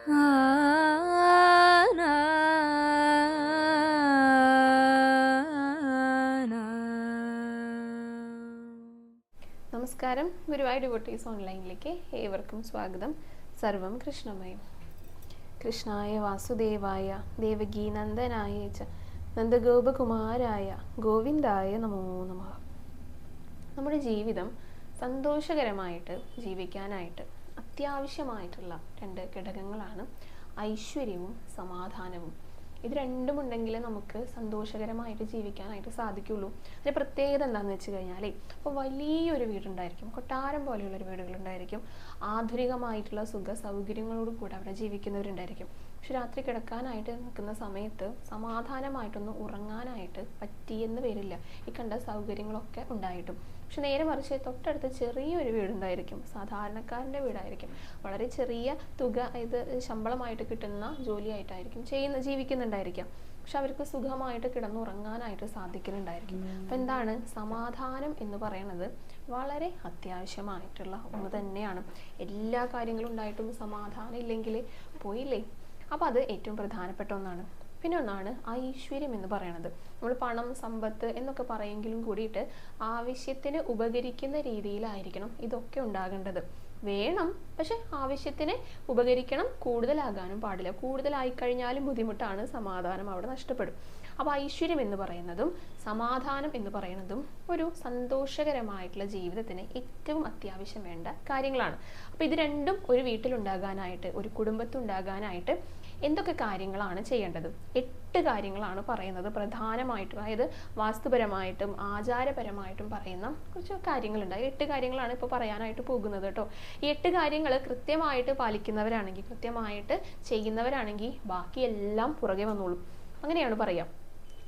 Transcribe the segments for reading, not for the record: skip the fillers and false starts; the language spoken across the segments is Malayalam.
നമസ്കാരം, ഗുരുവായൂർ ഡിവോട്ടീസ് ഓൺലൈനിലേക്ക് ഏവർക്കും സ്വാഗതം. സർവം കൃഷ്ണമയം. കൃഷ്ണായ വാസുദേവായ ദേവകീനന്ദനായ ച നന്ദഗോപകുമാരായ ഗോവിന്ദായ നമോ നമഃ. നമ്മുടെ ജീവിതം സന്തോഷകരമായിട്ട് ജീവിക്കാനായിട്ട് അത്യാവശ്യമായിട്ടുള്ള രണ്ട് ഘടകങ്ങളാണ് ഐശ്വര്യവും സമാധാനവും. ഇത് രണ്ടും ഉണ്ടെങ്കിൽ നമുക്ക് സന്തോഷകരമായിട്ട് ജീവിക്കാനായിട്ട് സാധിക്കുള്ളൂ. അതിൻ്റെ പ്രത്യേകത എന്താണെന്ന് വെച്ച് കഴിഞ്ഞാൽ, ഇപ്പോൾ വലിയൊരു വീടുണ്ടായിരിക്കും, കൊട്ടാരം പോലെയുള്ളൊരു വീടുകളുണ്ടായിരിക്കും, ആധുനികമായിട്ടുള്ള സുഖ സൗകര്യങ്ങളോട് കൂടെ അവിടെ ജീവിക്കുന്നവരുണ്ടായിരിക്കും. പക്ഷെ രാത്രി കിടക്കാനായിട്ട് നിൽക്കുന്ന സമയത്ത് സമാധാനമായിട്ടൊന്ന് ഉറങ്ങാനായിട്ട് പറ്റിയെന്ന് വരില്ല, ഈ കണ്ട സൗകര്യങ്ങളൊക്കെ ഉണ്ടായിട്ടും. പക്ഷെ നേരെ മറിച്ച് തൊട്ടടുത്ത് ചെറിയൊരു വീടുണ്ടായിരിക്കും, സാധാരണക്കാരൻ്റെ വീടായിരിക്കും, വളരെ ചെറിയ തുക ഇത് ശമ്പളമായിട്ട് കിട്ടുന്ന ജോലിയായിട്ടായിരിക്കും ജീവിക്കുന്നുണ്ടായിരിക്കാം. പക്ഷെ അവർക്ക് സുഖമായിട്ട് കിടന്നുറങ്ങാനായിട്ട് സാധിക്കുന്നുണ്ടായിരിക്കും. അപ്പം എന്താണ് സമാധാനം എന്ന് പറയുന്നത്? വളരെ അത്യാവശ്യമായിട്ടുള്ള ഒന്ന് തന്നെയാണ്. എല്ലാ കാര്യങ്ങളും ഉണ്ടായിട്ടും സമാധാനം ഇല്ലെങ്കിൽ പോയില്ലേ. അപ്പോൾ അത് ഏറ്റവും പ്രധാനപ്പെട്ട ഒന്നാണ്. പിന്നെ ഒന്നാണ് ഐശ്വര്യം എന്ന് പറയുന്നത്. നമ്മൾ പണം, സമ്പത്ത് എന്നൊക്കെ പറയുമെങ്കിലും കൂടിയിട്ട് ആവശ്യത്തിന് ഉപകരിക്കുന്ന രീതിയിലായിരിക്കണം ഇതൊക്കെ ഉണ്ടാകേണ്ടത്. വേണം, പക്ഷെ ആവശ്യത്തിന് ഉപകരിക്കണം, കൂടുതലാകാനും പാടില്ല. കൂടുതലായി കഴിഞ്ഞാലും ബുദ്ധിമുട്ടാണ്, സമാധാനം അവിടെ നഷ്ടപ്പെടും. അപ്പോൾ ഐശ്വര്യം എന്ന് പറയുന്നതും സമാധാനം എന്ന് പറയുന്നതും ഒരു സന്തോഷകരമായിട്ടുള്ള ജീവിതത്തിന് ഏറ്റവും അത്യാവശ്യം വേണ്ട കാര്യങ്ങളാണ്. അപ്പോൾ ഇത് രണ്ടും ഒരു വീട്ടിലുണ്ടാകാനായിട്ട്, ഒരു കുടുംബത്തുണ്ടാകാനായിട്ട് എന്തൊക്കെ കാര്യങ്ങളാണ് ചെയ്യേണ്ടത്? 8 കാര്യങ്ങളാണ് പറയുന്നത് പ്രധാനമായിട്ടും. അതായത് വാസ്തുപരമായിട്ടും ആചാരപരമായിട്ടും പറയുന്ന കുറച്ച് കാര്യങ്ങളുണ്ട്. 8 കാര്യങ്ങളാണ് ഇപ്പോൾ പറയാനായിട്ട് പോകുന്നത് കേട്ടോ. ഈ 8 കാര്യങ്ങൾ കൃത്യമായിട്ട് പാലിക്കുന്നവരാണെങ്കിൽ, കൃത്യമായിട്ട് ചെയ്യുന്നവരാണെങ്കിൽ ബാക്കിയെല്ലാം പുറകെ വന്നോളും. അങ്ങനെയാണ് പറയാം.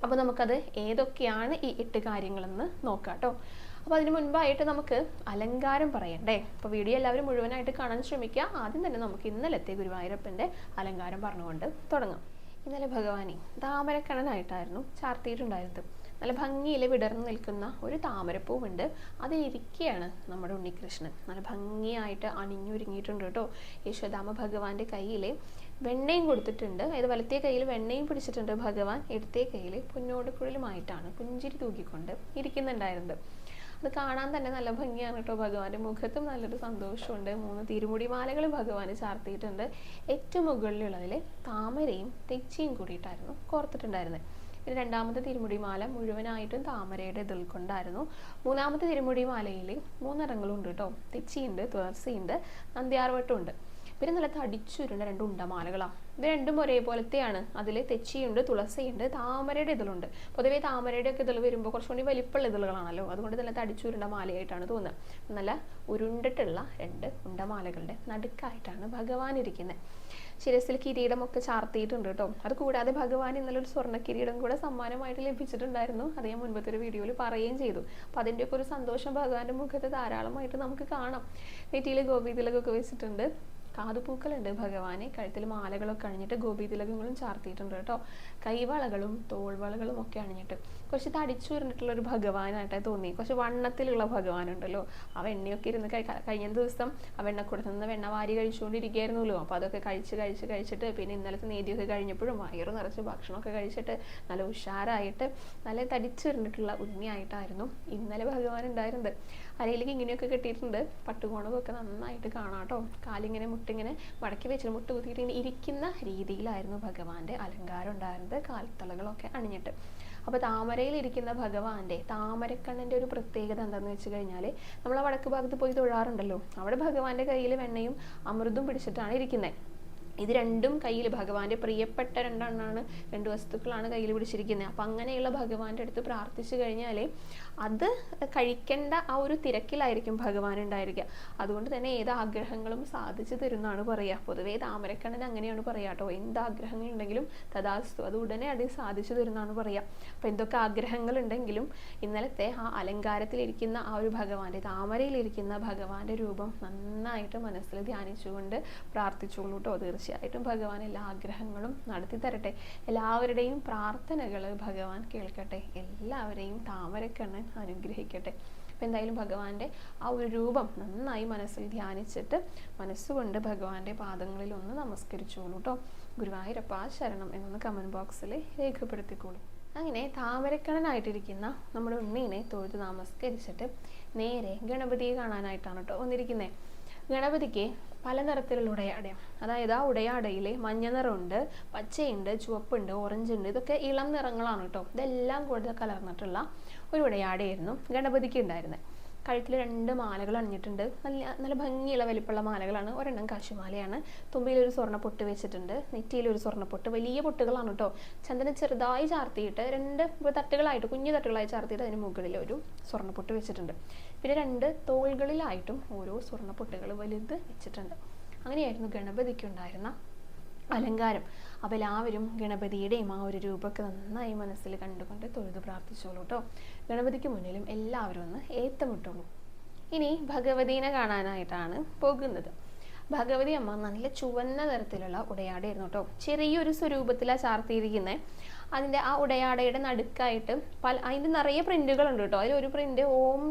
അപ്പോൾ നമുക്കത് ഏതൊക്കെയാണ് ഈ 8 കാര്യങ്ങളെന്ന് നോക്കാം കേട്ടോ. അപ്പോൾ അതിന് മുൻപായിട്ട് നമുക്ക് അലങ്കാരം പറയണ്ടേ? അപ്പോൾ വീഡിയോ എല്ലാവരും മുഴുവനായിട്ട് കാണാൻ ശ്രമിക്കുക. ആദ്യം തന്നെ നമുക്ക് ഇന്നലത്തെ ഗുരുവായൂരപ്പൻ്റെ അലങ്കാരം പറഞ്ഞുകൊണ്ട് തുടങ്ങാം. ഇന്നലെ ഭഗവാനെ താമരക്കണ്ണനായിട്ടായിരുന്നു ചാർത്തിയിട്ടുണ്ടായിരുന്നത്. നല്ല ഭംഗിയിൽ വിടർന്നു നിൽക്കുന്ന ഒരു താമരപ്പൂവുണ്ട്, അതിലിരിക്കുകയാണ് നമ്മുടെ ഉണ്ണികൃഷ്ണൻ. നല്ല ഭംഗിയായിട്ട് അണിഞ്ഞൊരുങ്ങിയിട്ടുണ്ട് കേട്ടോ. യശോദാമ ഭഗവാന്റെ കയ്യിൽ വെണ്ണയും കൊടുത്തിട്ടുണ്ട്. അതായത് വലത്തെ കയ്യിൽ വെണ്ണയും പിടിച്ചിട്ടുണ്ട് ഭഗവാൻ, ഇടത്തെ കയ്യിൽ പൊന്നോടുകുഴലുമായിട്ടാണ് പുഞ്ചിരി തൂക്കിക്കൊണ്ട് ഇരിക്കുന്നുണ്ടായിരുന്നത്. അത് കാണാൻ തന്നെ നല്ല ഭംഗിയാണ് കേട്ടോ. ഭഗവാന്റെ മുഖത്തും നല്ലൊരു സന്തോഷമുണ്ട്. 3 തിരുമുടി മാലകൾ ഭഗവാന് ചാർത്തിയിട്ടുണ്ട്. ഏറ്റവും മുകളിലുള്ളതിൽ താമരയും തെച്ചിയും കൂടിയിട്ടായിരുന്നു കോർത്തിട്ടുണ്ടായിരുന്നത്. പിന്നെ രണ്ടാമത്തെ തിരുമുടി മാല മുഴുവനായിട്ടും താമരയുടെ ഇതിൽ കൊണ്ടായിരുന്നു. മൂന്നാമത്തെ തിരുമുടി മാലയിൽ 3 നിറങ്ങളുണ്ട് കേട്ടോ. തെച്ചിയുണ്ട്, തുളസിയുണ്ട്, നന്ദ്യാർവട്ടമുണ്ട്. പിന്നെ നല്ല തടിച്ചുരുണ്ട 2 ഉണ്ടമാലകളാണ്. ഇത് രണ്ടും ഒരേപോലത്തെയാണ്. അതിൽ തെച്ചിയുണ്ട്, തുളസിയുണ്ട്, താമരയുടെ ഇതിലുണ്ട്. പൊതുവേ താമരയുടെ ഒക്കെ ഇതിൽ വരുമ്പോൾ കുറച്ചുകൂടി വലിപ്പമുള്ള ഇതിലുകളാണല്ലോ, അതുകൊണ്ട് നല്ല തടിച്ചുരുണ്ട മാലയായിട്ടാണ് തോന്നുന്നത്. നല്ല ഉരുണ്ടിട്ടുള്ള 2 ഉണ്ടമാലകളുടെ നടുക്കായിട്ടാണ് ഭഗവാൻ ഇരിക്കുന്നത്. ശിരസിൽ കിരീടമൊക്കെ ചാർത്തിയിട്ടുണ്ട് കേട്ടോ. അത് കൂടാതെ ഭഗവാൻ ഇന്നലെ ഒരു സ്വർണ്ണ കിരീടം കൂടെ സമ്മാനമായിട്ട് ലഭിച്ചിട്ടുണ്ടായിരുന്നു. അത് ഞാൻ മുൻപത്തെ ഒരു വീഡിയോയിൽ പറയുകയും ചെയ്തു. അപ്പോൾ അതിൻ്റെയൊക്കെ ഒരു സന്തോഷം ഭഗവാന്റെ മുഖത്ത് ധാരാളമായിട്ട് നമുക്ക് കാണാം. നെറ്റിയിൽ ഗോപീതിലകൊക്കെ വെച്ചിട്ടുണ്ട്. കാതുപൂക്കളുണ്ട് ഭഗവാനെ. കഴുത്തിൽ മാലകളൊക്കെ അണിഞ്ഞിട്ട് ഗോപീതിലകങ്ങളും ചാർത്തിയിട്ടുണ്ട് കേട്ടോ. കൈവളകളും തോൾവളകളും ഒക്കെ അണിഞ്ഞിട്ട് കുറച്ച് തടിച്ചു വരുന്നിട്ടുള്ള ഒരു ഭഗവാനായിട്ടാണ് തോന്നി. കുറച്ച് വണ്ണത്തിലുള്ള ഭഗവാനുണ്ടല്ലോ. ആ വെണ്ണയൊക്കെ ഇരുന്ന് കഴിഞ്ഞ ദിവസം ആ വെണ്ണക്കൂടത്ത് നിന്ന് വെണ്ണ വാരി കഴിച്ചുകൊണ്ടിരിക്കുകയായിരുന്നല്ലോ. അപ്പോൾ അതൊക്കെ കഴിച്ചിട്ട് പിന്നെ ഇന്നലത്തെ നേദ്യമൊക്കെ കഴിഞ്ഞപ്പോഴും വയറ് നിറച്ച് ഭക്ഷണമൊക്കെ കഴിച്ചിട്ട് നല്ല ഉഷാറായിട്ട് നല്ല തടിച്ചു വരുന്നിട്ടുള്ള ഉണ്ണിയായിട്ടായിരുന്നു ഇന്നലെ ഭഗവാൻ ഉണ്ടായിരുന്നത്. അരയിലേക്ക് ഇങ്ങനെയൊക്കെ കെട്ടിയിട്ടുണ്ട്. പട്ടുകോണമൊക്കെ നന്നായിട്ട് കാണാം കേട്ടോ. കാലിങ്ങനെ മുട്ടിങ്ങനെ മടക്കി വെച്ചിട്ട് മുട്ട് കുത്തിയിട്ട് ഇങ്ങനെ ഇരിക്കുന്ന രീതിയിലായിരുന്നു ഭഗവാന്റെ അലങ്കാരം ഉണ്ടായിരുന്നത്, കാൽത്തളകളൊക്കെ അണിഞ്ഞിട്ട്. അപ്പോൾ താമരയിൽ ഇരിക്കുന്ന ഭഗവാന്റെ താമരക്കണ്ണൻ്റെ ഒരു പ്രത്യേകത എന്താണെന്ന് വെച്ച് കഴിഞ്ഞാൽ, നമ്മൾ ആ വടക്ക് ഭാഗത്ത് പോയി തൊഴാറുണ്ടല്ലോ, അവിടെ ഭഗവാന്റെ കയ്യിൽ വെണ്ണയും അമൃതും പിടിച്ചിട്ടാണ് ഇരിക്കുന്നത്. ഇത് രണ്ടും കയ്യിൽ ഭഗവാന്റെ പ്രിയപ്പെട്ട 2 വസ്തുക്കളാണ് കയ്യിൽ പിടിച്ചിരിക്കുന്നത്. അപ്പം അങ്ങനെയുള്ള ഭഗവാന്റെ അടുത്ത് പ്രാർത്ഥിച്ചു കഴിഞ്ഞാൽ അത് കഴിക്കേണ്ട ആ ഒരു തിരക്കിലായിരിക്കും ഭഗവാൻ ഉണ്ടായിരിക്കുക. അതുകൊണ്ട് തന്നെ ഏത് ആഗ്രഹങ്ങളും സാധിച്ചു തരുന്നതാണ് പറയുക. പൊതുവേ താമരക്കണ്ണൻ അങ്ങനെയാണ് പറയുക കേട്ടോ. എന്ത് ആഗ്രഹങ്ങളുണ്ടെങ്കിലും തഥാസ്തു, അത് ഉടനെ അത് സാധിച്ചു തരുന്നതാണ് പറയുക. അപ്പം എന്തൊക്കെ ആഗ്രഹങ്ങളുണ്ടെങ്കിലും ഇന്നലത്തെ ആ അലങ്കാരത്തിലിരിക്കുന്ന ആ ഒരു ഭഗവാന്റെ, താമരയിലിരിക്കുന്ന ഭഗവാന്റെ രൂപം നന്നായിട്ട് മനസ്സിൽ ധ്യാനിച്ചുകൊണ്ട് പ്രാർത്ഥിച്ചോളൂ കേട്ടോ. തീർച്ചയായിട്ടും ഭഗവാൻ എല്ലാ ആഗ്രഹങ്ങളും നടത്തി തരട്ടെ. എല്ലാവരുടെയും പ്രാർത്ഥനകൾ ഭഗവാൻ കേൾക്കട്ടെ. എല്ലാവരെയും താമരക്കണ്ണൻ അനുഗ്രഹിക്കട്ടെ. അപ്പോൾ എന്തായാലും ഭഗവാന്റെ ആ ഒരു രൂപം നന്നായി മനസ്സിൽ ധ്യാനിച്ചിട്ട് മനസ്സുകൊണ്ട് ഭഗവാന്റെ പാദങ്ങളിൽ ഒന്ന് നമസ്കരിച്ചോളൂ കേട്ടോ. ഗുരുവായൂരപ്പ ശരണം എന്നൊന്ന് കമൻറ്റ് ബോക്സിൽ രേഖപ്പെടുത്തിക്കോളൂ. അങ്ങനെ താമരക്കണ്ണനായിട്ടിരിക്കുന്ന നമ്മുടെ ഉണ്ണീനെ തൊഴുത് നമസ്കരിച്ചിട്ട് നേരെ ഗണപതിയെ കാണാനായിട്ടാണ് കേട്ടോ വന്നിരിക്കുന്നത്. ഗണപതിക്ക് പല നിറത്തിലുള്ള ഉടയാടയാണ്. അതായത് ആ ഉടയാടയിൽ മഞ്ഞ നിറമുണ്ട്, പച്ചയുണ്ട്, ചുവപ്പുണ്ട്, ഓറഞ്ച് ഉണ്ട്. ഇതൊക്കെ ഇളം നിറങ്ങളാണ് കേട്ടോ. ഇതെല്ലാം കൂടുതൽ കലർന്നിട്ടുള്ള ഒരു ഉടയാടയായിരുന്നു ഗണപതിക്ക് ഉണ്ടായിരുന്നത്. കഴുത്തിൽ 2 മാലകൾ അണിഞ്ഞിട്ടുണ്ട്. നല്ല ഭംഗിയുള്ള വലിപ്പമുള്ള മാലകളാണ്. ഒരെണ്ണം കാശുമാലയാണ്. തുമ്പിയിലൊരു സ്വർണ്ണ പൊട്ട് വെച്ചിട്ടുണ്ട്. നെറ്റിയിലൊരു സ്വർണ്ണ പൊട്ട്. വലിയ പൊട്ടുകളാണ് കേട്ടോ. ചന്ദനം ചെറുതായി ചാർത്തിയിട്ട് 2 തട്ടുകളായിട്ട്, കുഞ്ഞു തട്ടുകളായി ചാർത്തിയിട്ട് അതിന് മുകളിൽ ഒരു സ്വർണ്ണ പൊട്ട് വെച്ചിട്ടുണ്ട്. പിന്നെ 2 തോളുകളിലായിട്ടും ഓരോ സ്വർണ്ണ പൊട്ടുകൾ വലുത് വെച്ചിട്ടുണ്ട്. അങ്ങനെയായിരുന്നു ഗണപതിക്കുണ്ടായിരുന്ന അലങ്കാരം. അപ്പോൾ എല്ലാവരും ഗണപതിയുടെയും ആ ഒരു രൂപമൊക്കെ നന്നായി മനസ്സിൽ കണ്ടുകൊണ്ട് തൊഴുതു പ്രാർത്ഥിച്ചോളൂ കേട്ടോ. ഗണപതിക്ക് മുന്നിലും എല്ലാവരും ഒന്ന് ഏത്തമിട്ടോളൂ. ഇനി ഭഗവതീനെ കാണാനായിട്ടാണ് പോകുന്നത്. ഭഗവതി അമ്മ നല്ല ചുവന്ന നിറത്തിലുള്ള ഉടയാടയായിരുന്നു കേട്ടോ. ചെറിയൊരു സ്വരൂപത്തിലാണ് ചാർത്തിയിരിക്കുന്നത്. അതിൻ്റെ ആ ഉടയാടയുടെ നടുക്കായിട്ട് അതിൻ്റെ നിറയെ പ്രിന്റുകളുണ്ട് കേട്ടോ. അതിലൊരു പ്രിന്റ് ഓം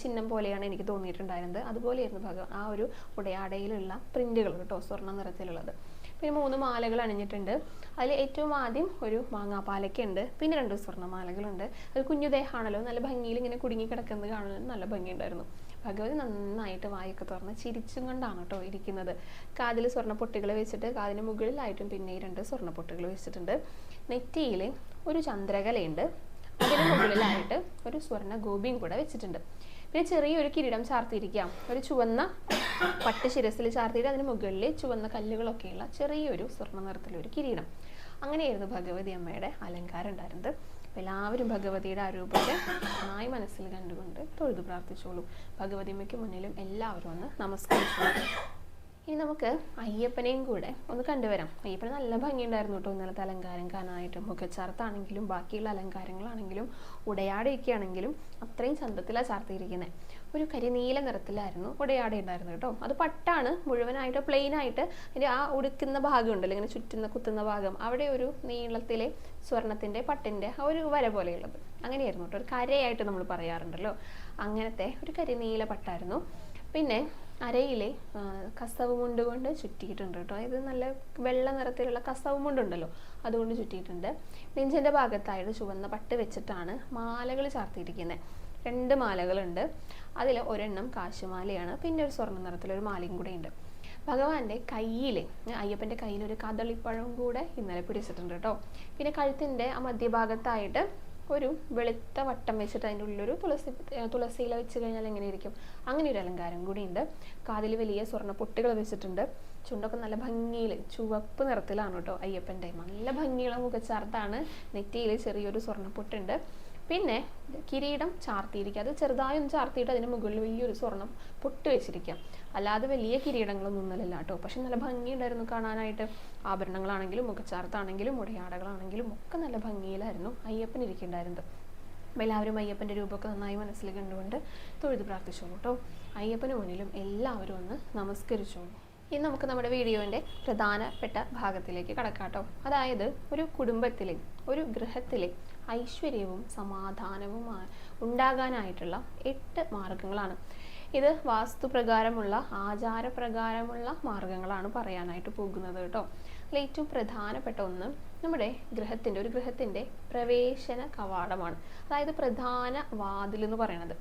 ചിഹ്നം പോലെയാണ് എനിക്ക് തോന്നിയിട്ടുണ്ടായിരുന്നത്. അതുപോലെയായിരുന്നു ആ ഒരു ഉടയാടയിലുള്ള പ്രിന്റുകൾ കേട്ടോ, സ്വർണ്ണ നിറത്തിലുള്ളത്. പിന്നെ 3 മാലകൾ അണിഞ്ഞിട്ടുണ്ട്. അതിൽ ഏറ്റവും ആദ്യം ഒരു മാങ്ങാപ്പാലയ്ക്കുണ്ട്. പിന്നെ 2 സ്വർണ്ണമാലകളുണ്ട്. അത് കുഞ്ഞു ദേഹമാണല്ലോ, നല്ല ഭംഗിയിൽ ഇങ്ങനെ കുടുങ്ങി കിടക്കുന്നത് കാണാൻ നല്ല ഭംഗിയുണ്ടായിരുന്നു. ഭഗവതി നന്നായിട്ട് വായൊക്കെ തുറന്ന് ചിരിച്ചും കൊണ്ടാണ് കേട്ടോ ഇരിക്കുന്നത്. കാതിൽ സ്വർണ്ണ പൊട്ടുകൾ വെച്ചിട്ട് കാതിന് മുകളിലായിട്ടും പിന്നെ 2 സ്വർണ്ണ പൊട്ടുകൾ വെച്ചിട്ടുണ്ട്. നെറ്റിയിൽ ഒരു ചന്ദ്രകലയുണ്ട്. അതിന് മുകളിലായിട്ട് ഒരു സ്വർണ്ണ ഗോപിയും കൂടെ വെച്ചിട്ടുണ്ട്. പിന്നെ ചെറിയൊരു കിരീടം ചാർത്തിയിരിക്കാം. ഒരു ചുവന്ന പട്ട് ശിരസിൽ ചാർത്തിയിട്ട് അതിന് മുകളിൽ ചുവന്ന കല്ലുകളൊക്കെയുള്ള ചെറിയൊരു സ്വർണ്ണ നിറത്തിലൊരു കിരീടം. അങ്ങനെയായിരുന്നു ഭഗവതി അമ്മയുടെ അലങ്കാരം ഉണ്ടായിരുന്നത്. അപ്പോൾ എല്ലാവരും ഭഗവതിയുടെ ആ രൂപത്തെ നന്നായി മനസ്സിൽ കണ്ടുകൊണ്ട് തൊഴുതു പ്രാർത്ഥിച്ചോളൂ. ഭഗവതി അമ്മയ്ക്ക് മുന്നിലും എല്ലാവരും ഒന്ന് നമസ്കരിച്ചോളൂ. ഇനി നമുക്ക് അയ്യപ്പനെയും കൂടെ ഒന്ന് കണ്ടുവരാം. അയ്യപ്പന് നല്ല ഭംഗിയുണ്ടായിരുന്നു കേട്ടോ ഇന്നലത്തെ അലങ്കാരം കാണാനായിട്ട്. മുഖച്ചാർത്താണെങ്കിലും ബാക്കിയുള്ള അലങ്കാരങ്ങളാണെങ്കിലും ഉടയാടയൊക്കെ ആണെങ്കിലും അത്രയും ചന്തത്തിലാണ് ചാർത്തിയിരിക്കുന്നത്. ഒരു കരിനീല നിറത്തിലായിരുന്നു ഉടയാട ഉണ്ടായിരുന്നു കേട്ടോ. അത് പട്ടാണ്, മുഴുവനായിട്ട് പ്ലെയിൻ ആയിട്ട്. അതിൻ്റെ ആ ഉടുക്കുന്ന ഭാഗം ഉണ്ടല്ലോ, ഇങ്ങനെ ചുറ്റുന്ന കുത്തുന്ന ഭാഗം, അവിടെ ഒരു നീളത്തിലെ സ്വർണത്തിൻ്റെ പട്ടിൻ്റെ ആ ഒരു വര പോലെയുള്ളത് അങ്ങനെയായിരുന്നു കേട്ടോ. ഒരു കരയായിട്ട് നമ്മൾ പറയാറുണ്ടല്ലോ, അങ്ങനത്തെ ഒരു കരിനീല പട്ടായിരുന്നു. പിന്നെ അരയിലെ കസവ് മുണ്ട് കൊണ്ട് ചുറ്റിയിട്ടുണ്ട് കേട്ടോ. ഇത് നല്ല വെള്ള നിറത്തിലുള്ള കസവ് മുണ്ടുണ്ടല്ലോ, അതുകൊണ്ട് ചുറ്റിയിട്ടുണ്ട്. നെഞ്ചിൻ്റെ ഭാഗത്തായിട്ട് ചുവന്ന പട്ട് വെച്ചിട്ടാണ് മാലകൾ ചാർത്തിയിരിക്കുന്നത്. 2 മാലകളുണ്ട്. അതിൽ ഒരെണ്ണം കാശുമാലയാണ്. പിന്നെ ഒരു സ്വർണ്ണ നിറത്തിലൊരു മാലയും കൂടെ ഉണ്ട്. ഭഗവാന്റെ കയ്യിൽ, അയ്യപ്പൻ്റെ കയ്യിൽ ഒരു കദളിപ്പഴം കൂടെ ഇന്നലെ പിടിച്ചിട്ടുണ്ട് കേട്ടോ. പിന്നെ കഴുത്തിൻ്റെ ആ മധ്യഭാഗത്തായിട്ട് ഒരു വെളുത്ത വട്ടം വെച്ചിട്ട് അതിൻ്റെ ഉള്ളിലൊരു തുളസിയില വെച്ച് കഴിഞ്ഞാൽ എങ്ങനെ ഇരിക്കും, അങ്ങനെ ഒരു അലങ്കാരം കൂടിയുണ്ട്. കാതിൽ വലിയ സ്വർണ്ണ പൊട്ടുകൾ വെച്ചിട്ടുണ്ട്. ചുണ്ടൊക്കെ നല്ല ഭംഗിയിൽ ചുവപ്പ് നിറത്തിലാണ് കേട്ടോ അയ്യപ്പൻ്റെ. നല്ല ഭംഗിയുള്ള മുഖച്ചാർത്താണ്. നെറ്റിയിൽ ചെറിയൊരു സ്വർണ്ണ പൊട്ടുണ്ട്. പിന്നെ കിരീടം ചാർത്തിയിരിക്കുക. അത് ചെറുതായി ഒന്ന് ചാർത്തിയിട്ട് അതിന് മുകളിൽ വലിയൊരു സ്വർണ്ണം പൊട്ട് വെച്ചിരിക്കാം. അല്ലാതെ വലിയ കിരീടങ്ങളൊന്നും ഒന്നുമില്ല കേട്ടോ. പക്ഷെ നല്ല ഭംഗിയുണ്ടായിരുന്നു കാണാനായിട്ട്. ആഭരണങ്ങളാണെങ്കിലും മുഖച്ചാർത്താണെങ്കിലും ഉടയാടകളാണെങ്കിലും ഒക്കെ നല്ല ഭംഗിയിലായിരുന്നു അയ്യപ്പൻ ഇരിക്കുന്നുണ്ടായിരുന്നത്. അപ്പോൾ എല്ലാവരും അയ്യപ്പൻ്റെ രൂപമൊക്കെ നന്നായി മനസ്സിൽ കണ്ടുകൊണ്ട് തൊഴുത് പ്രാർത്ഥിച്ചോളൂ കേട്ടോ. അയ്യപ്പന് മുന്നിലും എല്ലാവരും ഒന്ന് നമസ്കരിച്ചോളൂ. ഇനി നമുക്ക് നമ്മുടെ വീഡിയോൻ്റെ പ്രധാനപ്പെട്ട ഭാഗത്തിലേക്ക് കടക്കാം കേട്ടോ. അതായത് ഒരു കുടുംബത്തിലെ, ഒരു ഗൃഹത്തിലെ ഐശ്വര്യവും സമാധാനവും ഉണ്ടാകാനായിട്ടുള്ള 8 മാർഗങ്ങളാണ്. ഇത് വാസ്തുപ്രകാരമുള്ള, ആചാരപ്രകാരമുള്ള മാർഗങ്ങളാണ് പറയാനായിട്ട് പോകുന്നത് കേട്ടോ. അതിൽ ഏറ്റവും പ്രധാനപ്പെട്ട ഒന്ന് നമ്മുടെ ഒരു ഗൃഹത്തിൻ്റെ പ്രവേശന കവാടമാണ്. അതായത് പ്രധാന വാതിൽ എന്ന് പറയുന്നത്.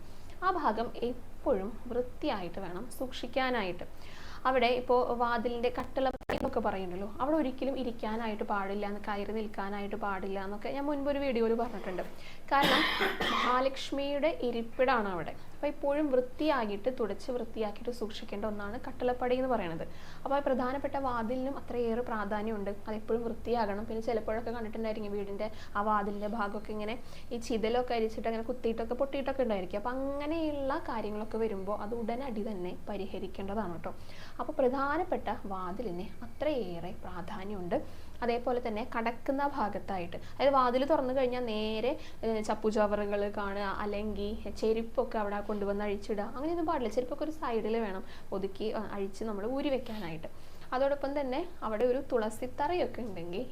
ആ ഭാഗം എപ്പോഴും വൃത്തിയായിട്ട് വേണം സൂക്ഷിക്കാനായിട്ട്. അവിടെ ഇപ്പോൾ വാതിലിൻ്റെ കട്ടിളപ്പടിന്നൊക്കെ പറയുന്നുണ്ടല്ലോ, അവിടെ ഒരിക്കലും ഇരിക്കാനായിട്ട് പാടില്ല, കയറി നിൽക്കാനായിട്ട് പാടില്ല എന്നൊക്കെ ഞാൻ മുൻപൊരു വീഡിയോയിൽ പറഞ്ഞിട്ടുണ്ട്. കാരണം മഹാലക്ഷ്മിയുടെ ഇരിപ്പിടാണ് അവിടെ. അപ്പോൾ എപ്പോഴും വൃത്തിയാക്കിയിട്ട് തുടച്ച് വൃത്തിയാക്കിയിട്ട് സൂക്ഷിക്കേണ്ട ഒന്നാണ് കട്ടിളപ്പടി എന്ന് പറയുന്നത്. അപ്പോൾ പ്രധാനപ്പെട്ട വാതിലിനും അത്രയേറെ പ്രാധാന്യമുണ്ട്. അതെപ്പോഴും വൃത്തിയാകണം. പിന്നെ ചിലപ്പോഴൊക്കെ കണ്ടിട്ടുണ്ടായിരിക്കും വീടിൻ്റെ ആ വാതിലിൻ്റെ ഭാഗമൊക്കെ ഇങ്ങനെ ഈ ചിതലൊക്കെ അരിച്ചിട്ട് അങ്ങനെ കുത്തിയിട്ടൊക്കെ പൊട്ടിയിട്ടൊക്കെ ഉണ്ടായിരിക്കും. അപ്പോൾ അങ്ങനെയുള്ള കാര്യങ്ങളൊക്കെ വരുമ്പോൾ അത് ഉടനടി തന്നെ പരിഹരിക്കേണ്ടതാണ് കേട്ടോ. അപ്പോൾ പ്രധാനപ്പെട്ട വാതിലിന് അത്രയേറെ പ്രാധാന്യമുണ്ട്. അതേപോലെ തന്നെ കടക്കുന്ന ഭാഗത്തായിട്ട്, അതായത് വാതിൽ തുറന്നു കഴിഞ്ഞാൽ നേരെ ചപ്പുചവറുകൾ കാണുക, അല്ലെങ്കിൽ ചെരുപ്പൊക്കെ അവിടെ കൊണ്ടുവന്ന് അഴിച്ചിടുക, അങ്ങനെയൊന്നും പാടില്ല. ചെരുപ്പൊക്കെ ഒരു സൈഡിൽ വേണം ഒതുക്കി അഴിച്ച് നമ്മൾ ഊരി വെക്കാനായിട്ട്. അതോടൊപ്പം തന്നെ അവിടെ ഒരു തുളസിത്തറയൊക്കെ ഉണ്ടെങ്കിൽ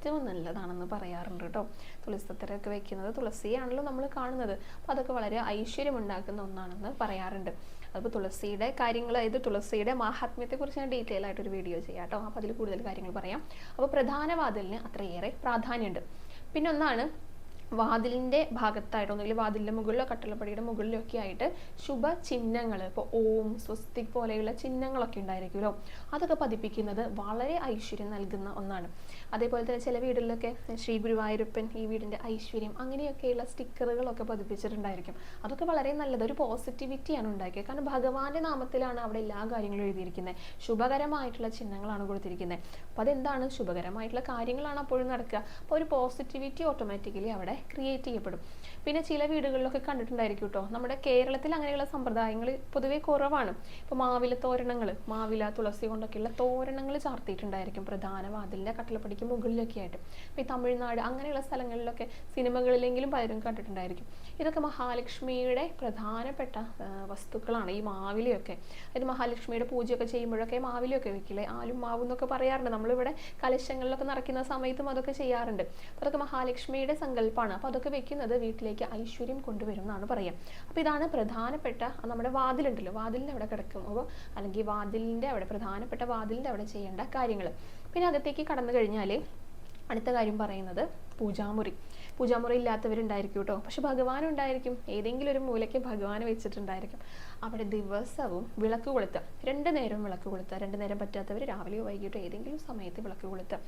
ഏറ്റവും നല്ലതാണെന്ന് പറയാറുണ്ട് കേട്ടോ. തുളസിത്തറയൊക്കെ വെക്കുന്നത്, തുളസിയാണല്ലോ നമ്മൾ കാണുന്നത്, അപ്പോൾ അതൊക്കെ വളരെ ഐശ്വര്യം ഉണ്ടാക്കുന്ന ഒന്നാണെന്ന് പറയാറുണ്ട്. അതിപ്പോൾ തുളസിയുടെ കാര്യങ്ങൾ, അതായത് തുളസിയുടെ മാഹാത്മ്യത്തെക്കുറിച്ച് ഞാൻ ഡീറ്റെയിൽ ആയിട്ടൊരു വീഡിയോ ചെയ്യാം കേട്ടോ. അപ്പോൾ അതിൽ കൂടുതൽ കാര്യങ്ങൾ പറയാം. അപ്പോൾ പ്രധാന വാതിലിന് അത്രയേറെ പ്രാധാന്യമുണ്ട്. പിന്നെ ഒന്നാണ്, വാതിലിൻ്റെ ഭാഗത്തായിട്ട്, ഒന്നുകിൽ വാതിലിൻ്റെ മുകളിലോ കട്ടിളപ്പടിയുടെ മുകളിലോ ഒക്കെ ആയിട്ട് ശുഭചിഹ്നങ്ങൾ, ഇപ്പോൾ ഓം, സ്വസ്തിക് പോലെയുള്ള ചിഹ്നങ്ങളൊക്കെ ഉണ്ടായിരിക്കുമല്ലോ, അതൊക്കെ പതിപ്പിക്കുന്നത് വളരെ ഐശ്വര്യം നൽകുന്ന ഒന്നാണ്. അതേപോലെ തന്നെ ചില വീടുകളിലൊക്കെ ശ്രീ ഗുരുവായൂരപ്പൻ, ഈ വീടിൻ്റെ ഐശ്വര്യം, അങ്ങനെയൊക്കെയുള്ള സ്റ്റിക്കറുകളൊക്കെ പതിപ്പിച്ചിട്ടുണ്ടായിരിക്കും. അതൊക്കെ വളരെ നല്ലത്, ഒരു പോസിറ്റിവിറ്റിയാണ് ഉണ്ടാക്കിയത്. കാരണം ഭഗവാന്റെ നാമത്തിലാണ് അവിടെ എല്ലാ കാര്യങ്ങളും എഴുതിയിരിക്കുന്നത്, ശുഭകരമായിട്ടുള്ള ചിഹ്നങ്ങളാണ് കൊടുത്തിരിക്കുന്നത്. അപ്പോൾ അതെന്താണ്, ശുഭകരമായിട്ടുള്ള കാര്യങ്ങളാണ് അപ്പോഴും നടക്കുക. അപ്പോൾ ഒരു പോസിറ്റിവിറ്റി ഓട്ടോമാറ്റിക്കലി അവിടെ ക്രിയേറ്റ് ചെയ്യപ്പെടും. പിന്നെ ചില വീടുകളിലൊക്കെ കണ്ടിട്ടുണ്ടായിരിക്കും കേട്ടോ, നമ്മുടെ കേരളത്തിൽ അങ്ങനെയുള്ള സമ്പ്രദായങ്ങൾ പൊതുവെ കുറവാണ്. ഇപ്പോൾ മാവില തോരണങ്ങൾ, മാവില തുളസി കൊണ്ടൊക്കെയുള്ള തോരണങ്ങൾ ചാർത്തിയിട്ടുണ്ടായിരിക്കും പ്രധാന വാതിലിൻ്റെ കട്ടിളപ്പടിക്ക് മുകളിലൊക്കെ ആയിട്ട്. ഇപ്പോൾ ഈ തമിഴ്നാട് അങ്ങനെയുള്ള സ്ഥലങ്ങളിലൊക്കെ സിനിമകളിലെങ്കിലും പലരും കണ്ടിട്ടുണ്ടായിരിക്കും. ഇതൊക്കെ മഹാലക്ഷ്മിയുടെ പ്രധാനപ്പെട്ട വസ്തുക്കളാണ്, ഈ മാവിലയൊക്കെ. അതായത് മഹാലക്ഷ്മിയുടെ പൂജയൊക്കെ ചെയ്യുമ്പോഴൊക്കെ മാവിലയൊക്കെ വെക്കില്ലേ, ആലും മാവും എന്നൊക്കെ പറയാറുണ്ട്. നമ്മളിവിടെ കലശങ്ങളിലൊക്കെ നിറയ്ക്കുന്ന സമയത്തും അതൊക്കെ ചെയ്യാറുണ്ട്. അപ്പോൾ അതൊക്കെ മഹാലക്ഷ്മിയുടെ സങ്കല്പമാണ്. അപ്പോൾ അതൊക്കെ വെക്കുന്നത് വീട്ടിലേക്ക് ഐശ്വര്യം കൊണ്ടുവരും എന്നാണ് പറയുക. അപ്പോൾ ഇതാണ് പ്രധാനപ്പെട്ട നമ്മുടെ വാതിലുണ്ടല്ലോ, വാതിലിൻ്റെ അവിടെ കിടക്കും, അപ്പോൾ അല്ലെങ്കിൽ വാതിലിൻ്റെ അവിടെ, പ്രധാനപ്പെട്ട വാതിലിൻ്റെ അവിടെ ചെയ്യേണ്ട കാര്യങ്ങൾ. പിന്നെ അകത്തേക്ക് കടന്നു കഴിഞ്ഞാൽ അടുത്ത കാര്യം പറയുന്നത് പൂജാമുറി. പൂജാമുറി ഇല്ലാത്തവരുണ്ടായിരിക്കും കേട്ടോ, പക്ഷെ ഭഗവാൻ ഉണ്ടായിരിക്കും. ഏതെങ്കിലും ഒരു മൂലയ്ക്ക് ഭഗവാൻ വെച്ചിട്ടുണ്ടായിരിക്കും. അവിടെ ദിവസവും വിളക്ക് കൊളുത്തുക, 2 നേരം വിളക്ക് കൊളുത്തുക. 2 നേരം പറ്റാത്തവർ രാവിലെയോ വൈകിട്ടോ ഏതെങ്കിലും സമയത്ത് വിളക്ക് കൊളുത്തുക.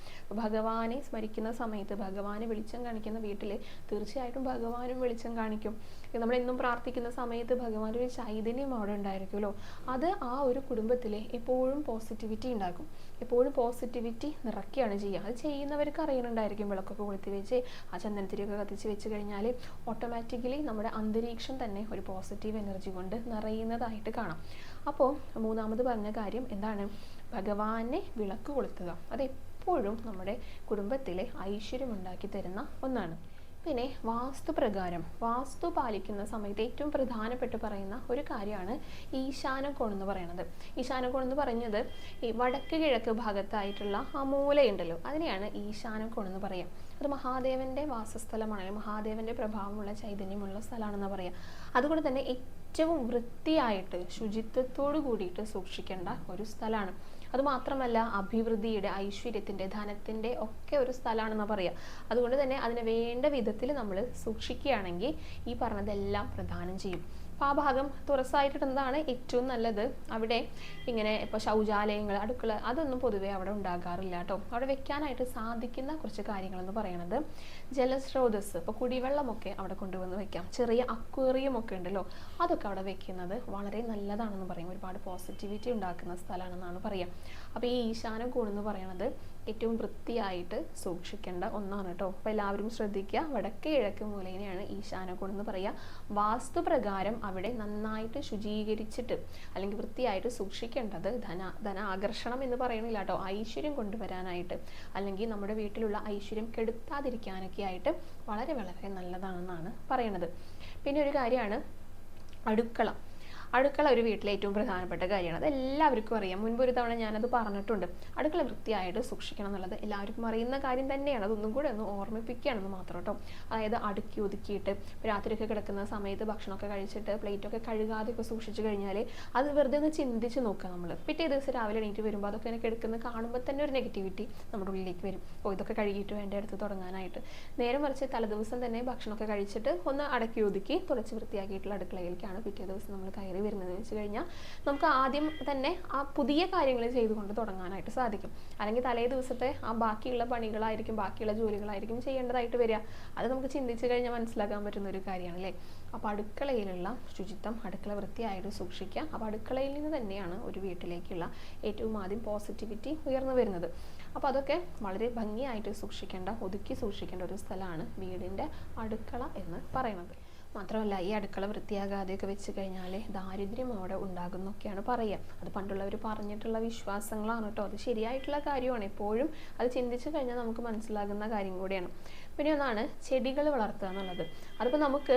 ഭഗവാനെ സ്മരിക്കുന്ന സമയത്ത്, ഭഗവാനെ വെളിച്ചം കാണിക്കുന്ന വീട്ടിൽ തീർച്ചയായിട്ടും ഭഗവാനും വെളിച്ചം കാണിക്കും. നമ്മളെന്നും പ്രാർത്ഥിക്കുന്ന സമയത്ത് ഭഗവാന്റെ ഒരു ചൈതന്യം അവിടെ ഉണ്ടായിരിക്കുമല്ലോ, അത് ആ ഒരു കുടുംബത്തിലെ എപ്പോഴും പോസിറ്റിവിറ്റി ഉണ്ടാക്കും, എപ്പോഴും പോസിറ്റിവിറ്റി നിറയ്ക്കുകയാണ് ചെയ്യുക. അത് ചെയ്യുന്നവർക്ക് അറിയുന്നുണ്ടായിരിക്കും. വിളക്കൊക്കെ കൊളുത്തി വെച്ച് ആ ചന്ദനത്തിരിയൊക്കെ കത്തിച്ച് വെച്ച് കഴിഞ്ഞാൽ ഓട്ടോമാറ്റിക്കലി നമ്മുടെ അന്തരീക്ഷം തന്നെ ഒരു പോസിറ്റീവ് എനർജി കൊണ്ട് നിറയുന്നതായിട്ട് കാണാം. അപ്പോൾ മൂന്നാമത് പറഞ്ഞ കാര്യം എന്താണ്, ഭഗവാനെ വിളക്ക് കൊളുത്തുക. അതെപ്പോഴും നമ്മുടെ കുടുംബത്തിലെ ഐശ്വര്യം ഉണ്ടാക്കി തരുന്ന ഒന്നാണ്. പിന്നെ വാസ്തുപ്രകാരം, വാസ്തു പാലിക്കുന്ന സമയത്ത് ഏറ്റവും പ്രധാനപ്പെട്ട് പറയുന്ന ഒരു കാര്യമാണ് ഈശാനകോൺ എന്ന് പറയുന്നത്. ഈശാനകോൺ എന്ന് പറഞ്ഞത് ഈ വടക്ക് കിഴക്ക് ഭാഗത്തായിട്ടുള്ള ആ മൂലയുണ്ടല്ലോ, അതിനെയാണ് ഈശാനകോൺ എന്ന് പറയുക. അത് മഹാദേവൻ്റെ വാസസ്ഥലമാണ്, മഹാദേവൻ്റെ പ്രഭാവമുള്ള ചൈതന്യമുള്ള സ്ഥലമാണെന്ന് പറയാം. അതുകൊണ്ട് തന്നെ ഏറ്റവും വൃത്തിയായിട്ട് ശുചിത്വത്തോടു കൂടിയിട്ട് സൂക്ഷിക്കേണ്ട ഒരു സ്ഥലമാണ്. അതുമാത്രമല്ല അഭിവൃദ്ധിയുടെ, ഐശ്വര്യത്തിൻ്റെ, ധനത്തിൻ്റെ ഒക്കെ ഒരു സ്ഥലമാണെന്ന് പറയാം. അതുകൊണ്ട് തന്നെ അതിന് വേണ്ട വിധത്തിൽ നമ്മൾ സൂക്ഷിക്കുകയാണെങ്കിൽ ഈ പറഞ്ഞതെല്ലാം പ്രദാനം ചെയ്യും. അപ്പോൾ ആ ഭാഗം തുറസായിട്ടിടുന്നതാണ് ഏറ്റവും നല്ലത്. അവിടെ ഇങ്ങനെ ഇപ്പോൾ ശൗചാലയങ്ങൾ, അടുക്കള, അതൊന്നും പൊതുവേ അവിടെ ഉണ്ടാകാറില്ല കേട്ടോ. അവിടെ വെക്കാനായിട്ട് സാധിക്കുന്ന കുറച്ച് കാര്യങ്ങളെന്ന് പറയുന്നത് ജലസ്രോതസ്, ഇപ്പോൾ കുടിവെള്ളമൊക്കെ അവിടെ കൊണ്ടുവന്ന് വെക്കാം. ചെറിയ അക്വേറിയം ഒക്കെ ഉണ്ടല്ലോ, അതൊക്കെ അവിടെ വെക്കുന്നത് വളരെ നല്ലതാണെന്ന് പറയും. ഒരുപാട് പോസിറ്റിവിറ്റി ഉണ്ടാക്കുന്ന സ്ഥലമാണെന്നാണ് പറയുക. അപ്പോൾ ഈ ഈശാനകോൺ എന്ന് പറയുന്നത് ഏറ്റവും വൃത്തിയായിട്ട് സൂക്ഷിക്കേണ്ട ഒന്നാണ് കേട്ടോ. അപ്പോൾ എല്ലാവരും ശ്രദ്ധിക്കുക, വടക്ക് കിഴക്ക് മൂലയിനെയാണ് ഈശാനകോൺ എന്ന് പറയുക. വാസ്തുപ്രകാരം അവിടെ നന്നായിട്ട് ശുചീകരിച്ചിട്ട് അല്ലെങ്കിൽ വൃത്തിയായിട്ട് സൂക്ഷിക്കേണ്ടത് ധനാകർഷണം എന്ന് പറയണില്ല കേട്ടോ, ഐശ്വര്യം കൊണ്ടുവരാനായിട്ട്, അല്ലെങ്കിൽ നമ്മുടെ വീട്ടിലുള്ള ഐശ്വര്യം കെടുത്താതിരിക്കാനൊക്കെ ആയിട്ട് വളരെ വളരെ നല്ലതാണെന്നാണ് പറയണത്. പിന്നെ ഒരു കാര്യമാണ് അടുക്കള. അടുക്കള ഒരു വീട്ടിലെ ഏറ്റവും പ്രധാനപ്പെട്ട കാര്യമാണ്. അത് എല്ലാവർക്കും അറിയാം. മുൻപ് ഒരു തവണ ഞാനത് പറഞ്ഞിട്ടുണ്ട്. അടുക്കള വൃത്തിയായിട്ട് സൂക്ഷിക്കണം എന്നുള്ളത് എല്ലാവർക്കും അറിയുന്ന കാര്യം തന്നെയാണ്. അതൊന്നും കൂടെ ഒന്ന് ഓർമ്മിപ്പിക്കുകയാണെന്ന് മാത്രം കേട്ടോ. അതായത് അടുക്കി ഒതുക്കിയിട്ട് രാത്രിയൊക്കെ കിടക്കുന്ന സമയത്ത് ഭക്ഷണമൊക്കെ കഴിച്ചിട്ട് പ്ലേറ്റൊക്കെ കഴുകാതെയൊക്കെ സൂക്ഷിച്ചു കഴിഞ്ഞാൽ അത് വെറുതെ ഒന്ന് ചിന്തിച്ച് നോക്കുക നമ്മൾ. പിറ്റേ ദിവസം രാവിലെ എണീറ്റ് വരുമ്പോൾ അതൊക്കെ ഇങ്ങനെ കിടക്കുന്നത് കാണുമ്പോൾ തന്നെ ഒരു നെഗറ്റിവിറ്റി നമ്മുടെ ഉള്ളിലേക്ക് വരും. ഇതൊക്കെ കഴുകിയിട്ട് വേണ്ട അടുത്ത് തുടങ്ങാനായിട്ട്. നേരെ മറിച്ച് തലേദിവസം തന്നെ ഭക്ഷണമൊക്കെ കഴിച്ചിട്ട് ഒന്ന് അടക്കി ഒതുക്കി തുടച്ച് വൃത്തിയാക്കിയിട്ടുള്ള അടുക്കളയിലേക്കാണ് പിറ്റേ ദിവസം നമ്മൾ കയറി വരുന്നതെന്ന് വെച്ച് കഴിഞ്ഞാൽ നമുക്ക് ആദ്യം തന്നെ ആ പുതിയ കാര്യങ്ങൾ ചെയ്തുകൊണ്ട് തുടങ്ങാനായിട്ട് സാധിക്കും. അല്ലെങ്കിൽ തലേ ദിവസത്തെ ആ ബാക്കിയുള്ള പണികളായിരിക്കും, ബാക്കിയുള്ള ജോലികളായിരിക്കും ചെയ്യേണ്ടതായിട്ട് വരിക. അത് നമുക്ക് ചിന്തിച്ച് കഴിഞ്ഞാൽ മനസ്സിലാക്കാൻ പറ്റുന്ന ഒരു കാര്യമാണ് അല്ലേ. അപ്പോൾ അടുക്കളയിലുള്ള ശുചിത്വം, അടുക്കള വൃത്തിയായിട്ട് സൂക്ഷിക്കുക. അപ്പോൾ അടുക്കളയിൽ നിന്ന് തന്നെയാണ് ഒരു വീട്ടിലേക്കുള്ള ഏറ്റവും ആദ്യം പോസിറ്റിവിറ്റി ഉയർന്നു വരുന്നത്. അപ്പോൾ അതൊക്കെ വളരെ ഭംഗിയായിട്ട് സൂക്ഷിക്കേണ്ട, ഒതുക്കി സൂക്ഷിക്കേണ്ട ഒരു സ്ഥലമാണ് വീടിൻ്റെ അടുക്കള എന്ന് പറയുന്നത്. മാത്രമല്ല ഈ അടുക്കള വൃത്തിയാകാതെയൊക്കെ വെച്ച് കഴിഞ്ഞാൽ ദാരിദ്ര്യം അവിടെ ഉണ്ടാകുന്നൊക്കെയാണ് പറയുക. അത് പണ്ടുള്ളവർ പറഞ്ഞിട്ടുള്ള വിശ്വാസങ്ങളാണ് കേട്ടോ. അത് ശരിയായിട്ടുള്ള കാര്യമാണ്. എപ്പോഴും അത് ചിന്തിച്ച് കഴിഞ്ഞാൽ നമുക്ക് മനസ്സിലാകുന്ന കാര്യം കൂടിയാണ്. പിന്നെ ഒന്നാണ് ചെടികൾ വളർത്തുക എന്നുള്ളത്. അതിപ്പോൾ നമുക്ക്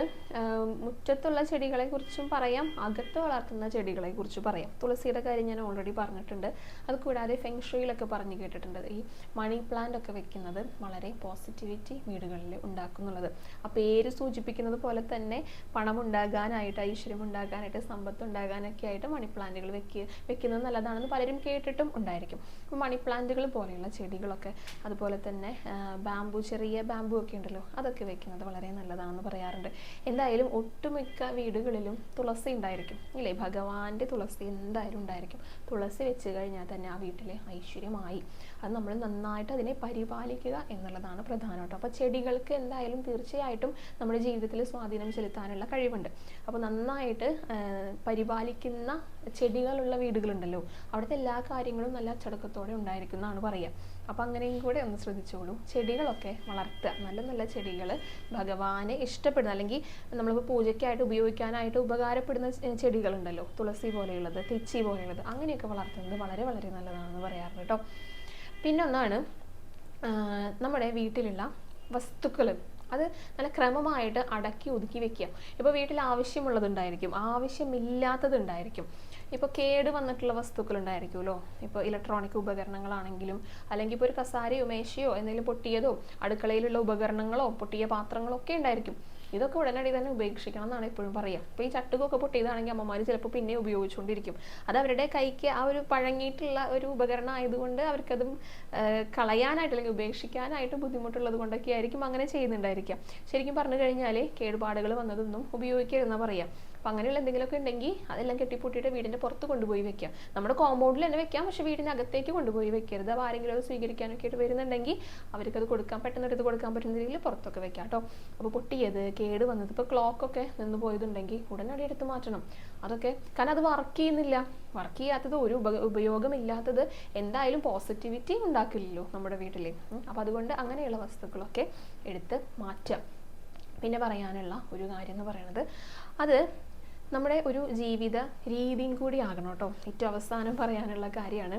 മുറ്റത്തുള്ള ചെടികളെ കുറിച്ചും പറയാം, അകത്ത് വളർത്തുന്ന ചെടികളെ കുറിച്ച് പറയാം. തുളസിയുടെ കാര്യം ഞാൻ ഓൾറെഡി പറഞ്ഞിട്ടുണ്ട്. അതുകൂടാതെ ഫെങ്ഷുയിലൊക്കെ പറഞ്ഞു കേട്ടിട്ടുണ്ട്, ഈ മണി പ്ലാന്റ് ഒക്കെ വെക്കുന്നത് വളരെ പോസിറ്റിവിറ്റി വീടുകളിൽ ഉണ്ടാക്കുന്നുള്ളത്. ആ പേര് സൂചിപ്പിക്കുന്നത് പോലെ തന്നെ പണം ഉണ്ടാകാനായിട്ട്, ഐശ്വര്യം ഉണ്ടാകാനായിട്ട്, സമ്പത്ത് ഉണ്ടാകാനൊക്കെ ആയിട്ട് മണി പ്ലാന്റുകൾ വെക്കുന്നത് നല്ലതാണെന്ന് പലരും കേട്ടിട്ടും ഉണ്ടായിരിക്കും. അപ്പോൾ മണി പ്ലാന്റുകൾ പോലെയുള്ള ചെടികളൊക്കെ, അതുപോലെ തന്നെ ബാമ്പു, ചെറിയ ബാമ്പു ഒക്കെ ഉണ്ടല്ലോ, അതൊക്കെ വെക്കുന്നത് വളരെ നല്ലതാണെന്ന് പറയാറുണ്ട്. എന്തായാലും ഒട്ടുമിക്ക വീടുകളിലും തുളസി ഉണ്ടായിരിക്കും ഇല്ലേ? ഭഗവാന്റെ തുളസി എന്തായാലും ഉണ്ടായിരിക്കും. തുളസി വെച്ച് കഴിഞ്ഞാൽ തന്നെ ആ വീട്ടിലെ ഐശ്വര്യമായി. അത് നമ്മൾ നന്നായിട്ട് അതിനെ പരിപാലിക്കുക എന്നുള്ളതാണ് പ്രധാനം കേട്ടോ. അപ്പോൾ ചെടികൾക്ക് എന്തായാലും തീർച്ചയായിട്ടും നമ്മുടെ ജീവിതത്തിൽ സ്വാധീനം ചെലുത്താനുള്ള കഴിവുണ്ട്. അപ്പോൾ നന്നായിട്ട് പരിപാലിക്കുന്ന ചെടികളുള്ള വീടുകളുണ്ടല്ലോ, അവിടുത്തെ എല്ലാ കാര്യങ്ങളും നല്ല അച്ചടക്കത്തോടെ ഉണ്ടായിരിക്കുന്നതാണ് പറയുക. അപ്പം അങ്ങനെയും കൂടെ ഒന്ന് ശ്രദ്ധിച്ചോളൂ. ചെടികളൊക്കെ വളർത്തുക, നല്ല നല്ല ചെടികൾ, ഭഗവാനെ ഇഷ്ടപ്പെടുന്ന അല്ലെങ്കിൽ നമ്മളിപ്പോൾ പൂജയ്ക്കായിട്ട് ഉപയോഗിക്കാനായിട്ട് ഉപകാരപ്പെടുന്ന ചെടികളുണ്ടല്ലോ, തുളസി പോലെയുള്ളത്, തെച്ചി പോലെയുള്ളത്, അങ്ങനെയൊക്കെ വളർത്തുന്നത് വളരെ വളരെ നല്ലതാണെന്ന് പറയാറുണ്ട് കേട്ടോ. പിന്നൊന്നാണ് നമ്മുടെ വീട്ടിലുള്ള വസ്തുക്കൾ അത് നല്ല ക്രമമായിട്ട് അടക്കി ഒതുക്കി വെക്കുക. ഇപ്പോൾ വീട്ടിൽ ആവശ്യമുള്ളതുണ്ടായിരിക്കും, ആവശ്യമില്ലാത്തതുണ്ടായിരിക്കും. ഇപ്പോൾ കേട് വന്നിട്ടുള്ള വസ്തുക്കൾ ഉണ്ടായിരിക്കുമല്ലോ, ഇപ്പോൾ ഇലക്ട്രോണിക് ഉപകരണങ്ങളാണെങ്കിലും, അല്ലെങ്കിൽ ഇപ്പോൾ ഒരു കസാരയോ മേശയോ എന്തെങ്കിലും പൊട്ടിയതോ, അടുക്കളയിലുള്ള ഉപകരണങ്ങളോ പൊട്ടിയ പാത്രങ്ങളോ ഒക്കെ ഉണ്ടായിരിക്കും. ഇതൊക്കെ ഉടനടി തന്നെ ഉപേക്ഷിക്കണം എന്നാണ് എപ്പോഴും പറയുക. അപ്പോൾ ഈ ചട്ടുകൊക്കെ പൊട്ടിയതാണെങ്കിൽ അമ്മമാർ ചിലപ്പോൾ പിന്നെ ഉപയോഗിച്ചുകൊണ്ടിരിക്കും. അത് അവരുടെ കൈക്ക് ആ ഒരു പഴങ്ങിയിട്ടുള്ള ഒരു ഉപകരണം ആയതുകൊണ്ട് അവർക്കത് കളയാനായിട്ട് അല്ലെങ്കിൽ ഉപേക്ഷിക്കാനായിട്ട് ബുദ്ധിമുട്ടുള്ളത് കൊണ്ടൊക്കെ ആയിരിക്കും അങ്ങനെ ചെയ്യുന്നുണ്ടായിരിക്കാം. ശരിക്കും പറഞ്ഞു കഴിഞ്ഞാൽ കേടുപാടുകൾ വന്നതൊന്നും ഉപയോഗിക്കരുതെന്നാണ് പറയാം. അപ്പം അങ്ങനെയുള്ള എന്തെങ്കിലുമൊക്കെ ഉണ്ടെങ്കിൽ അതെല്ലാം കെട്ടിപ്പൂട്ടിയിട്ട് വീടിൻ്റെ പുറത്ത് കൊണ്ടുപോയി വെക്കാം. നമ്മുടെ കോമ്പൗണ്ടിൽ തന്നെ വെക്കാം, പക്ഷേ വീടിൻ്റെ അകത്തേക്ക് കൊണ്ടുപോയി വെക്കരുത്. അപ്പോൾ ആരെങ്കിലും അത് സ്വീകരിക്കാനൊക്കെ ആയിട്ട് വരുന്നുണ്ടെങ്കിൽ അവർക്കത് കൊടുക്കാൻ, പെട്ടെന്ന് എടുത്ത് കൊടുക്കാൻ പറ്റുന്ന രീതിയിൽ പുറത്തൊക്കെ വെക്കാം കേട്ടോ. അപ്പോൾ പൊട്ടിയത്, കേട് വന്നത്, ഇപ്പോൾ ക്ലോക്കൊക്കെ നിന്ന് പോയതുണ്ടെങ്കിൽ ഉടനടി എടുത്ത് മാറ്റണം. അതൊക്കെ കാരണം അത് വർക്ക് ചെയ്യുന്നില്ല. വർക്ക് ചെയ്യാത്തത്, ഒരു ഉപയോഗമില്ലാത്തത് എന്തായാലും പോസിറ്റിവിറ്റി ഉണ്ടാക്കില്ലല്ലോ നമ്മുടെ വീട്ടിൽ. അപ്പോൾ അതുകൊണ്ട് അങ്ങനെയുള്ള വസ്തുക്കളൊക്കെ എടുത്ത് മാറ്റാം. പിന്നെ പറയാനുള്ള ഒരു കാര്യം എന്ന് പറയുന്നത്, അത് നമ്മുടെ ഒരു ജീവിത രീതിയും കൂടി ആകണം കേട്ടോ. ഏറ്റവും അവസാനം പറയാനുള്ള കാര്യമാണ്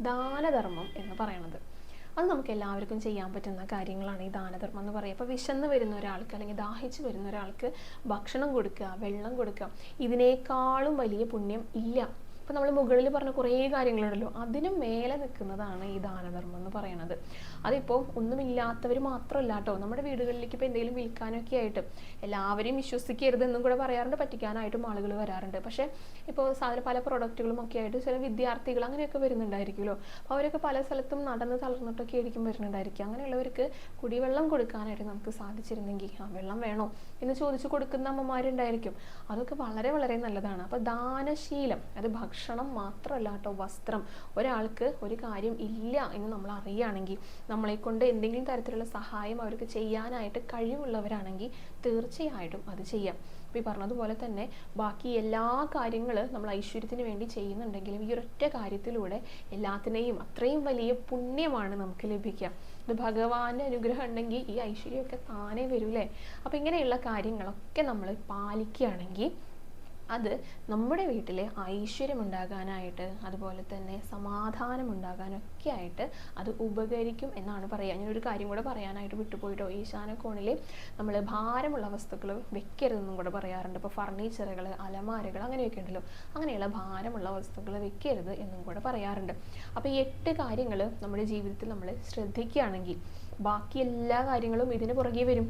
ദാനധർമ്മം എന്ന് പറയുന്നത്. അത് നമുക്ക് എല്ലാവർക്കും ചെയ്യാൻ പറ്റുന്ന കാര്യങ്ങളാണ് ഈ ദാനധർമ്മം എന്ന് പറയുക. അപ്പോൾ വിശന്ന് വരുന്ന ഒരാൾക്ക് അല്ലെങ്കിൽ ദാഹിച്ച് വരുന്ന ഒരാൾക്ക് ഭക്ഷണം കൊടുക്കുക, വെള്ളം കൊടുക്കുക, ഇതിനേക്കാളും വലിയ പുണ്യം ഇല്ല. ഇപ്പോൾ നമ്മൾ മുകളിൽ പറഞ്ഞ കുറേ കാര്യങ്ങളുണ്ടല്ലോ, അതിനും മേലെ നിൽക്കുന്നതാണ് ഈ ദാനധർമ്മം എന്ന് പറയുന്നത്. അതിപ്പോൾ ഒന്നുമില്ലാത്തവർ മാത്രമല്ല കേട്ടോ, നമ്മുടെ വീടുകളിലേക്ക് ഇപ്പോൾ എന്തെങ്കിലും വിൽക്കാനൊക്കെ ആയിട്ട് എല്ലാവരെയും വിശ്വസിക്കരുതെന്നും കൂടെ പറയാറുണ്ട്, പറ്റിക്കാനായിട്ടും ആളുകൾ വരാറുണ്ട്. പക്ഷേ ഇപ്പോൾ പല പ്രൊഡക്റ്റുകളും ഒക്കെ ആയിട്ട് ചില വിദ്യാർത്ഥികൾ അങ്ങനെയൊക്കെ വരുന്നുണ്ടായിരിക്കുമല്ലോ. അപ്പോൾ അവരൊക്കെ പല സ്ഥലത്തും നടന്ന് തളർന്നിട്ടൊക്കെ ആയിരിക്കും വരുന്നുണ്ടായിരിക്കും. അങ്ങനെയുള്ളവർക്ക് കുടിവെള്ളം കൊടുക്കാനായിട്ട് നമുക്ക് സാധിച്ചിരുന്നെങ്കിൽ, ആ വെള്ളം വേണോ എന്ന് ചോദിച്ചു കൊടുക്കുന്ന അമ്മമാരുണ്ടായിരിക്കും. അതൊക്കെ വളരെ വളരെ നല്ലതാണ്. അപ്പോൾ ദാനശീലം, അത് ഭക്ഷണം മാത്രമല്ല കേട്ടോ, വസ്ത്രം. ഒരാൾക്ക് ഒരു കാര്യം ഇല്ല എന്ന് നമ്മൾ അറിയുകയാണെങ്കിൽ, നമ്മളെ കൊണ്ട് എന്തെങ്കിലും തരത്തിലുള്ള സഹായം അവർക്ക് ചെയ്യാനായിട്ട് കഴിവുള്ളവരാണെങ്കിൽ തീർച്ചയായിട്ടും അത് ചെയ്യാം. അപ്പോൾ ഈ പറഞ്ഞതുപോലെ തന്നെ ബാക്കി എല്ലാ കാര്യങ്ങളും നമ്മൾ ഐശ്വര്യത്തിന് വേണ്ടി ചെയ്യുന്നുണ്ടെങ്കിലും ഈ ഒരൊറ്റ കാര്യത്തിലൂടെ എല്ലാത്തിനെയും അത്രയും വലിയ പുണ്യമാണ് നമുക്ക് ലഭിക്കുക. ഇത് ഭഗവാന്റെ അനുഗ്രഹം ഉണ്ടെങ്കിൽ ഈ ഐശ്വര്യമൊക്കെ താനേ വരൂലേ. അപ്പോൾ ഇങ്ങനെയുള്ള കാര്യങ്ങളൊക്കെ നമ്മൾ പാലിക്കുകയാണെങ്കിൽ അത് നമ്മുടെ വീട്ടിൽ ഐശ്വര്യം ഉണ്ടാകാനായിട്ട്, അതുപോലെ തന്നെ സമാധാനം ഉണ്ടാകാനൊക്കെ ആയിട്ട് അത് ഉപകരിക്കും എന്നാണ് പറയുക. ഞാനൊരു കാര്യം കൂടെ പറയാനായിട്ട് വിട്ടുപോയിട്ടോ, ഈശാനക്കോണിൽ നമ്മൾ ഭാരമുള്ള വസ്തുക്കൾ വെക്കരുതെന്നും കൂടെ പറയാറുണ്ട്. ഇപ്പോൾ ഫർണിച്ചറുകൾ, അലമാരകൾ അങ്ങനെയൊക്കെ ഉണ്ടല്ലോ, അങ്ങനെയുള്ള ഭാരമുള്ള വസ്തുക്കൾ വെക്കരുത് എന്നും കൂടെ പറയാറുണ്ട്. അപ്പോൾ ഈ 8 കാര്യങ്ങൾ നമ്മുടെ ജീവിതത്തിൽ നമ്മൾ ശ്രദ്ധിക്കുകയാണെങ്കിൽ ബാക്കി എല്ലാ കാര്യങ്ങളും ഇതിന് പുറകെ വരും.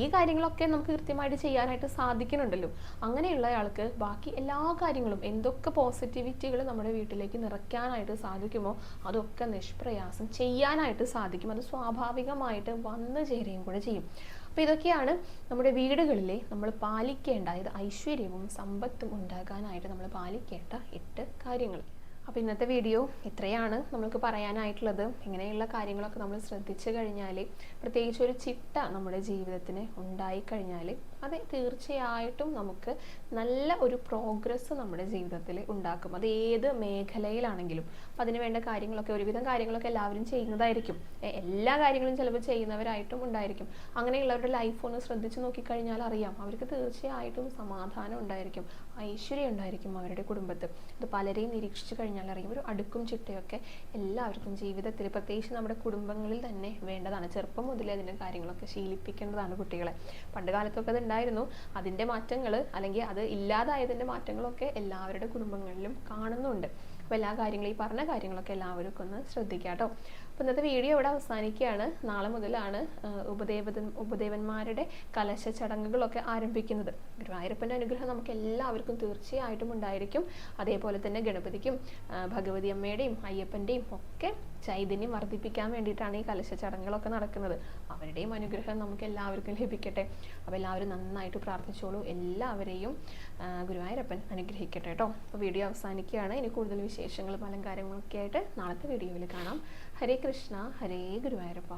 ഈ കാര്യങ്ങളൊക്കെ നമുക്ക് കൃത്യമായിട്ട് ചെയ്യാനായിട്ട് സാധിക്കുന്നുണ്ടല്ലോ. അങ്ങനെയുള്ള ആൾക്ക് ബാക്കി എല്ലാ കാര്യങ്ങളും, എന്തൊക്കെ പോസിറ്റിവിറ്റികൾ നമ്മുടെ വീട്ടിലേക്ക് നിറയ്ക്കാനായിട്ട് സാധിക്കുമോ അതൊക്കെ നിഷ്പ്രയാസം ചെയ്യാനായിട്ട് സാധിക്കും. അത് സ്വാഭാവികമായിട്ട് വന്നു ചേരുകയും കൂടെ ചെയ്യും. അപ്പോൾ ഇതൊക്കെയാണ് നമ്മുടെ വീടുകളിലെ നമ്മൾ പാലിക്കേണ്ട, അതായത് ഐശ്വര്യവും സമ്പത്തും ഉണ്ടാകാനായിട്ട് നമ്മൾ പാലിക്കേണ്ട 8 കാര്യങ്ങൾ. അപ്പോൾ ഇന്നത്തെ വീഡിയോ ഇത്രയാണ് നമ്മൾക്ക് പറയാനായിട്ടുള്ളത്. ഇങ്ങനെയുള്ള കാര്യങ്ങളൊക്കെ നമ്മൾ ശ്രദ്ധിച്ചു കഴിഞ്ഞാൽ, പ്രത്യേകിച്ച് ഒരു ചിട്ട നമ്മുടെ ജീവിതത്തിന് ഉണ്ടായിക്കഴിഞ്ഞാൽ അത് തീർച്ചയായിട്ടും നമുക്ക് നല്ല ഒരു പ്രോഗ്രസ് നമ്മുടെ ജീവിതത്തിൽ ഉണ്ടാക്കും. അത് ഏത് മേഖലയിലാണെങ്കിലും. അപ്പം അതിന് വേണ്ട കാര്യങ്ങളൊക്കെ, ഒരുവിധം കാര്യങ്ങളൊക്കെ എല്ലാവരും ചെയ്യുന്നതായിരിക്കും. എല്ലാ കാര്യങ്ങളും ചിലപ്പോൾ ചെയ്യുന്നവരായിട്ടും ഉണ്ടായിരിക്കും. അങ്ങനെയുള്ളവരുടെ ലൈഫ് ഒന്ന് ശ്രദ്ധിച്ച് നോക്കിക്കഴിഞ്ഞാൽ അറിയാം, അവർക്ക് തീർച്ചയായിട്ടും സമാധാനം ഉണ്ടായിരിക്കും, ഐശ്വര്യം ഉണ്ടായിരിക്കും അവരുടെ കുടുംബത്തിൽ. അത് പലരെയും നിരീക്ഷിച്ച് കഴിഞ്ഞാൽ അറിയാം. ഒരു അടുക്കും ചിട്ടയൊക്കെ എല്ലാവർക്കും ജീവിതത്തിൽ, പ്രത്യേകിച്ച് നമ്മുടെ കുടുംബങ്ങളിൽ തന്നെ വേണ്ടതാണ്. ചെറുപ്പം മുതലേ അതിൻ്റെ കാര്യങ്ങളൊക്കെ ശീലിപ്പിക്കേണ്ടതാണ് കുട്ടികളെ. പണ്ട് കാലത്തൊക്കെ അത് ഉണ്ടായിരുന്നു. അതിൻ്റെ മാറ്റങ്ങൾ, അല്ലെങ്കിൽ അത് ഇല്ലാതായതിൻ്റെ മാറ്റങ്ങളൊക്കെ എല്ലാവരുടെ കുടുംബങ്ങളിലും കാണുന്നുണ്ട്. അപ്പോൾ എല്ലാ കാര്യങ്ങളും, ഈ പറഞ്ഞ കാര്യങ്ങളൊക്കെ എല്ലാവർക്കും ഒന്ന് ശ്രദ്ധിക്കാം കേട്ടോ. അപ്പോൾ ഇന്നത്തെ വീഡിയോ ഇവിടെ അവസാനിക്കുകയാണ്. നാളെ മുതലാണ് ഉപദേവന്മാരുടെ കലശ ചടങ്ങുകളൊക്കെ ആരംഭിക്കുന്നത്. ഗുരുവായൂരപ്പൻ്റെ അനുഗ്രഹം നമുക്ക് എല്ലാവർക്കും തീർച്ചയായിട്ടും ഉണ്ടായിരിക്കും. അതേപോലെ തന്നെ ഗണപതിക്കും ഭഗവതി അമ്മയുടെയും അയ്യപ്പൻ്റെയും ഒക്കെ ചൈതന്യം വർദ്ധിപ്പിക്കാൻ വേണ്ടിയിട്ടാണ് ഈ കലശ ചടങ്ങുകളൊക്കെ നടക്കുന്നത്. അവരുടെയും അനുഗ്രഹം നമുക്ക് എല്ലാവർക്കും ലഭിക്കട്ടെ. അപ്പോൾ എല്ലാവരും നന്നായിട്ട് പ്രാർത്ഥിച്ചോളൂ. എല്ലാവരെയും ഗുരുവായൂരപ്പൻ അനുഗ്രഹിക്കട്ടെ കേട്ടോ. അപ്പോൾ വീഡിയോ അവസാനിക്കുകയാണ്. ഇനി കൂടുതൽ വിശേഷങ്ങളും അലങ്കാരങ്ങളൊക്കെ ആയിട്ട് നാളത്തെ വീഡിയോയിൽ കാണാം. ഹരേ കൃഷ്ണ, ഹരേ ഗുരുവായൂരപ്പ.